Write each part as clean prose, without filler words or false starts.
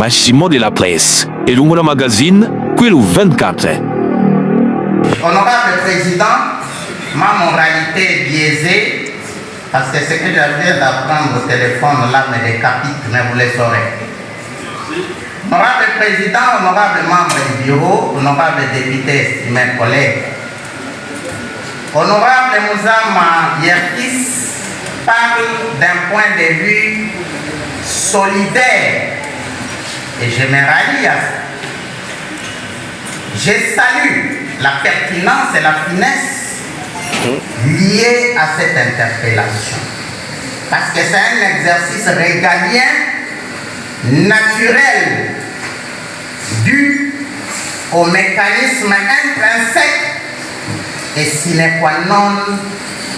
Bâtiment de la presse. Et le magazine, qui le 24. Honorable Président, ma moralité est biaisée parce que ce que je viens d'apprendre au téléphone là me décapite, mais vous le saurez. Honorable Président, honorable membre du bureau, honorable député, estimés collègues, honorable Mouzama Yerkis parle d'un point de vue solidaire et je me rallie à ça. Je salue la pertinence et la finesse liées à cette interpellation. Parce que c'est un exercice régalien, naturel, dû au mécanisme intrinsèque et sine qua non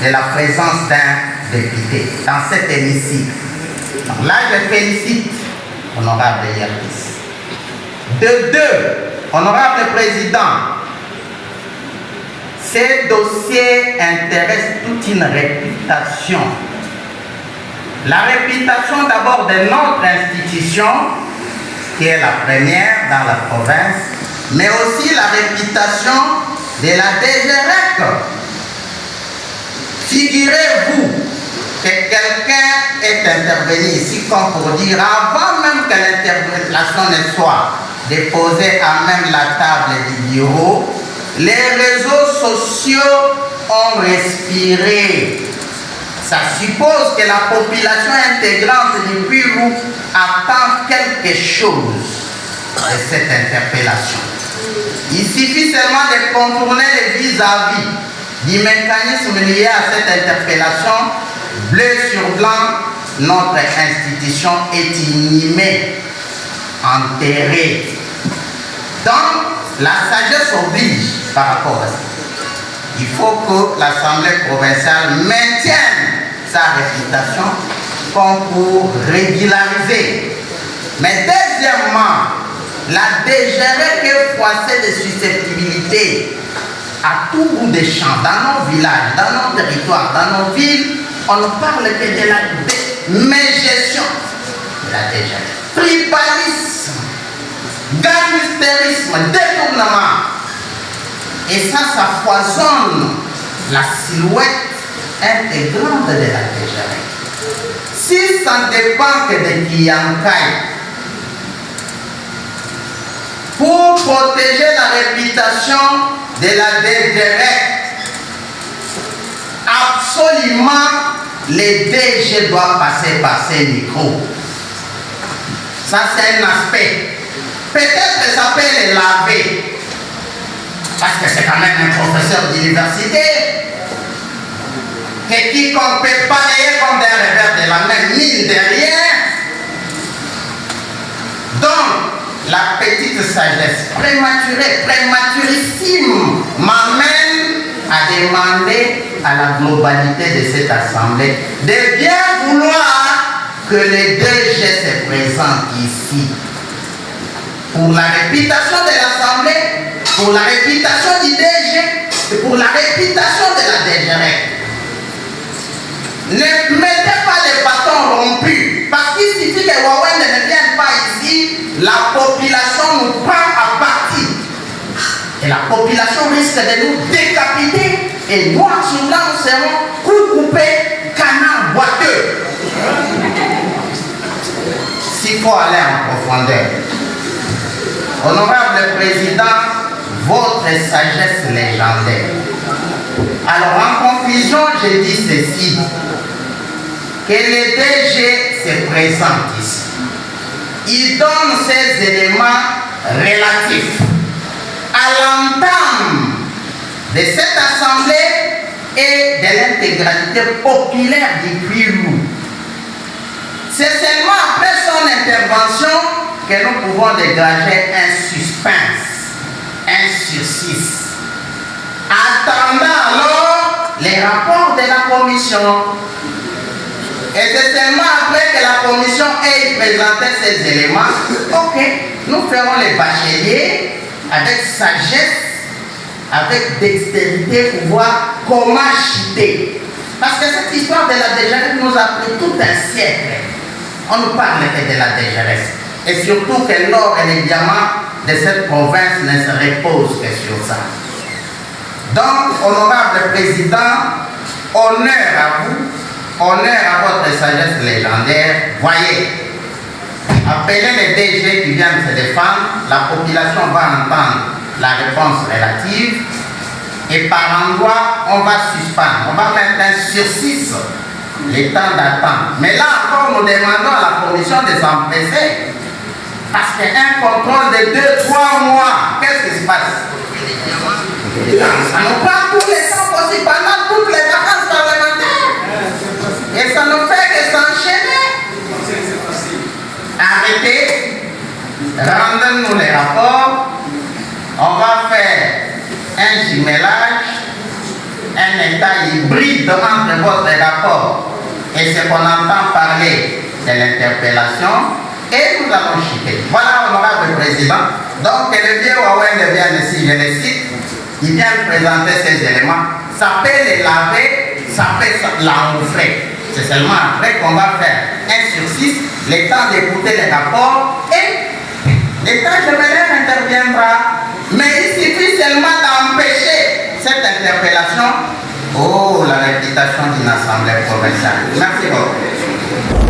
de la présence d'un député dans cet hémicycle. Donc là, je félicite honorable Yerkis. De deux, honorable Président, ces dossiers intéressent toute une réputation. La réputation d'abord de notre institution, qui est la première dans la province, mais aussi la réputation de la DGREC. Figurez-vous que quelqu'un est intervenu ici comme pour dire, avant même que l'interpellation ne soit déposée à même la table du bureau, les réseaux sociaux ont respiré. Ça suppose que la population intégrante du Pérou attend quelque chose de cette interpellation. Il suffit seulement de contourner le vis-à-vis du mécanisme lié à cette interpellation. Bleu sur blanc, notre institution est inhumée, enterrée. Donc, la sagesse oblige par rapport à ça. Il faut que l'Assemblée provinciale maintienne sa réputation comme pour régulariser. Mais deuxièmement, la DGREC est froissée de susceptibilité à tout bout des champs, dans nos villages, dans nos territoires, dans nos villes. On ne parle que de la mégestion de la DGREC. Tribalisme, gangsterisme, détournement. Et ça foisonne la silhouette intégrante de la DGREC. Si ça ne dépend que de Kiyankai, pour protéger la réputation de la DGREC, absolument les DG doivent passer par ces micros. Ça c'est un aspect. Peut-être que ça peut les laver. Parce que c'est quand même un professeur d'université. Que quiconque peut balayer comme d'un revers de la main, mine derrière. Donc, la petite sagesse prématurée, prématurissime, m'amène à demander à la globalité de cette assemblée de bien vouloir que les DG se présentent ici. Pour la réputation de l'Assemblée, pour la réputation du DG et pour la réputation de la DGREC. Ne mettez pas les bâtons rompus, parce qu'il suffit que Huawei ne vienne pas ici, la population nous prend à partie. Et la population risque de nous décapiter et noir sur blanc nous serons coups coupés, canards boiteux. S'il faut aller en profondeur. Honorable Président, votre sagesse légendaire. Alors en conclusion, je dis ceci, que les DG se présentent ici. Ils donnent ces éléments relatifs à l'entame de cette assemblée et de l'intégralité populaire du Pérou. C'est seulement après son intervention que nous pouvons dégager un suspense, un sursis. Attendant alors les rapports de la commission. Et c'est seulement après que la commission ait présenté ces éléments, ok, nous ferons les bacheliers avec sagesse, avec dextérité pour voir comment chuter. Parce que cette histoire de la DGREC nous a pris tout un siècle. On nous parle que de la DGREC. et surtout que l'or et les diamants de cette province ne se reposent que sur ça. Donc, honorable président, honneur à vous, honneur à votre sagesse légendaire. Voyez, appelez les DG qui viennent se défendre, la population va entendre la réponse relative et par endroit, on va suspendre, on va mettre un sursis, les temps d'attente. Mais là encore, nous demandons à la commission de s'empresser parce qu'un contrôle de 2-3 mois, qu'est-ce qui se passe? Ça nous prend tous les temps possibles pendant toutes les vacances parlementaires. Et ça nous fait que s'enchaîner. Arrêtez, rendez-nous les rapports. On va faire un jumelage, un état hybride entre votre rapport et ce qu'on entend parler de l'interpellation. Et nous allons chiquer. Voilà, honorable président. Donc, le vieux Wawende vient ici, je le cite. Il vient présenter ces éléments. Ça peut les laver, ça peut l'engoufrer. C'est seulement après qu'on va faire un sursis, le temps d'écouter les rapports et l'État juvénile interviendra. Mais il suffit seulement d'empêcher cette interpellation. Oh, la réputation d'une assemblée provinciale. Merci beaucoup.